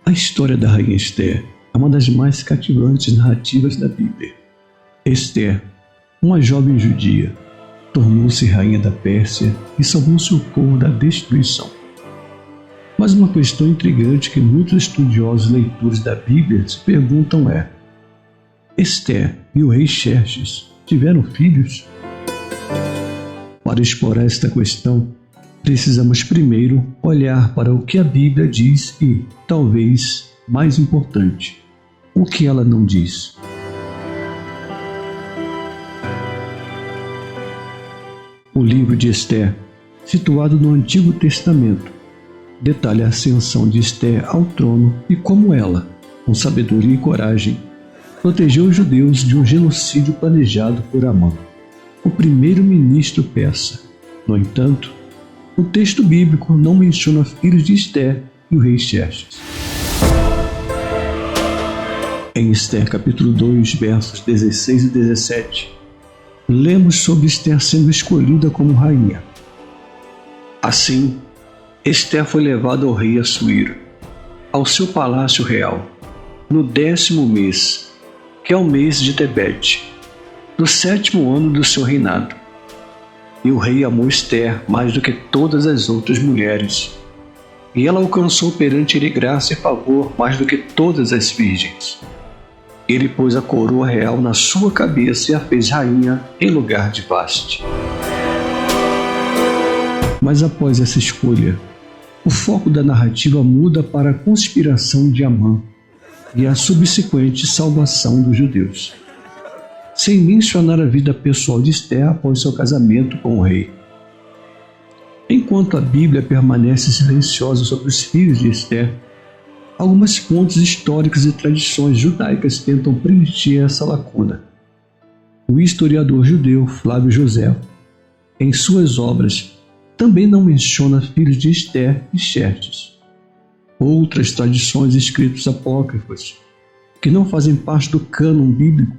A história da rainha Esther é uma das mais cativantes narrativas da Bíblia. Esther, uma jovem judia, tornou-se rainha da Pérsia e salvou seu povo da destruição. Mas uma questão intrigante que muitos estudiosos e leitores da Bíblia se perguntam é: Esther e o rei Xerxes tiveram filhos? Para explorar esta questão, precisamos primeiro olhar para o que a Bíblia diz e, talvez mais importante, o que ela não diz. O livro de Esther, situado no Antigo Testamento, detalha a ascensão de Esther ao trono e como ela, com sabedoria e coragem, protegeu os judeus de um genocídio planejado por Amã, o primeiro-ministro persa. No entanto, o texto bíblico não menciona filhos de Esther e o rei Xerxes. Em Esther capítulo 2, versos 16 e 17, lemos sobre Esther sendo escolhida como rainha. Assim, Esther foi levada ao rei Assuero, ao seu palácio real, no 10º mês, que é o mês de Tebete, do 7º ano do seu reinado. E o rei amou Esther mais do que todas as outras mulheres, e ela alcançou perante ele graça e favor mais do que todas as virgens. Ele pôs a coroa real na sua cabeça e a fez rainha em lugar de Vaste. Mas após essa escolha, o foco da narrativa muda para a conspiração de Amã e a subsequente salvação dos judeus, sem mencionar a vida pessoal de Esther após seu casamento com o rei. Enquanto a Bíblia permanece silenciosa sobre os filhos de Esther, algumas fontes históricas e tradições judaicas tentam preencher essa lacuna. O historiador judeu Flávio Joséfo, em suas obras, também não menciona filhos de Esther e Xerxes. Outras tradições e escritos apócrifos, que não fazem parte do cânon bíblico,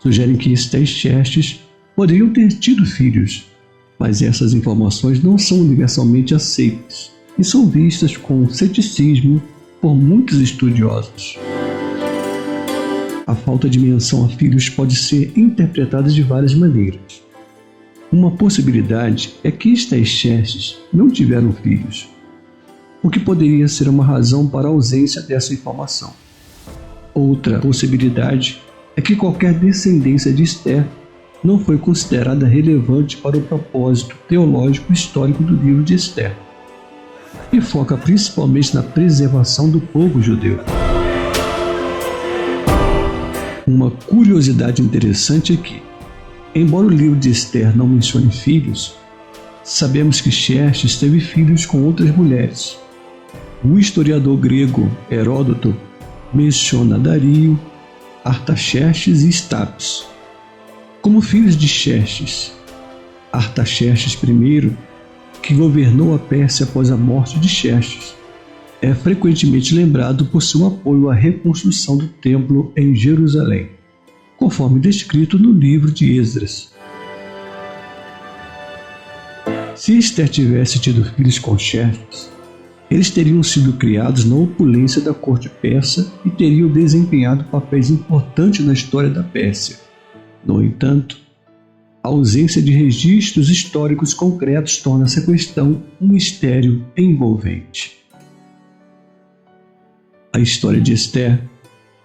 sugerem que Esther e Xerxes poderiam ter tido filhos, mas essas informações não são universalmente aceitas e são vistas com ceticismo por muitos estudiosos. A falta de menção a filhos pode ser interpretada de várias maneiras. Uma possibilidade é que Esther e Xerxes não tiveram filhos, o que poderia ser uma razão para a ausência dessa informação. Outra possibilidade é que qualquer descendência de Esther não foi considerada relevante para o propósito teológico histórico do livro de Esther, e foca principalmente na preservação do povo judeu. Uma curiosidade interessante é que, embora o livro de Esther não mencione filhos, sabemos que Xerxes teve filhos com outras mulheres. O historiador grego Heródoto menciona Dario, Artaxerxes e Estapes como filhos de Xerxes. Artaxerxes I, que governou a Pérsia após a morte de Xerxes, é frequentemente lembrado por seu apoio à reconstrução do templo em Jerusalém, conforme descrito no livro de Esdras. Se Esther tivesse tido filhos com Xerxes, eles teriam sido criados na opulência da corte persa e teriam desempenhado papéis importantes na história da Pérsia. No entanto, a ausência de registros históricos concretos torna essa questão um mistério envolvente. A história de Esther,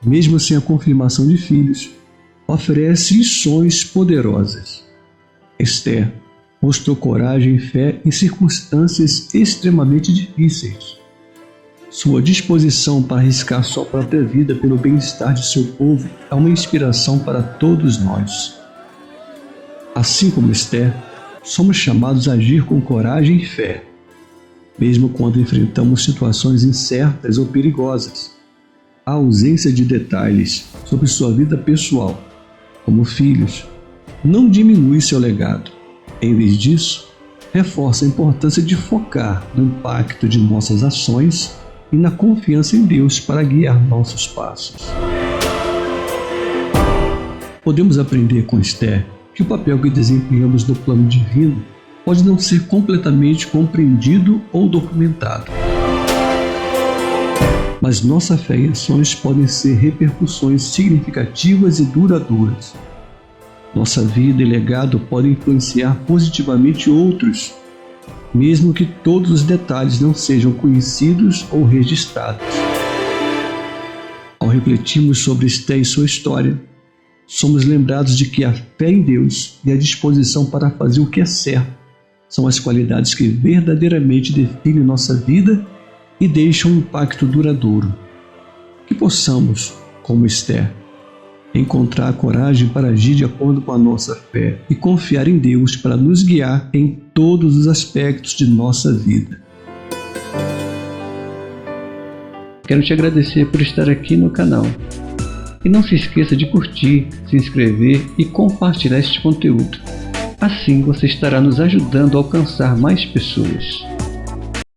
mesmo sem a confirmação de filhos, oferece lições poderosas. Esther mostrou coragem e fé em circunstâncias extremamente difíceis. Sua disposição para arriscar sua própria vida pelo bem-estar de seu povo é uma inspiração para todos nós. Assim como Esther, somos chamados a agir com coragem e fé, mesmo quando enfrentamos situações incertas ou perigosas. A ausência de detalhes sobre sua vida pessoal, como filhos, não diminui seu legado. Em vez disso, reforça a importância de focar no impacto de nossas ações e na confiança em Deus para guiar nossos passos. Podemos aprender com Esther que o papel que desempenhamos no plano divino pode não ser completamente compreendido ou documentado. mas nossa fé e ações podem ser repercussões significativas e duradouras. Nossa vida e legado podem influenciar positivamente outros, mesmo que todos os detalhes não sejam conhecidos ou registrados. Ao refletirmos sobre Esté e sua história, somos lembrados de que a fé em Deus e a disposição para fazer o que é certo são as qualidades que verdadeiramente definem nossa vida e deixam um impacto duradouro. Que possamos, como Esté, encontrar a coragem para agir de acordo com a nossa fé e confiar em Deus para nos guiar em todos os aspectos de nossa vida. Quero te agradecer por estar aqui no canal. E não se esqueça de curtir, se inscrever e compartilhar este conteúdo. Assim você estará nos ajudando a alcançar mais pessoas.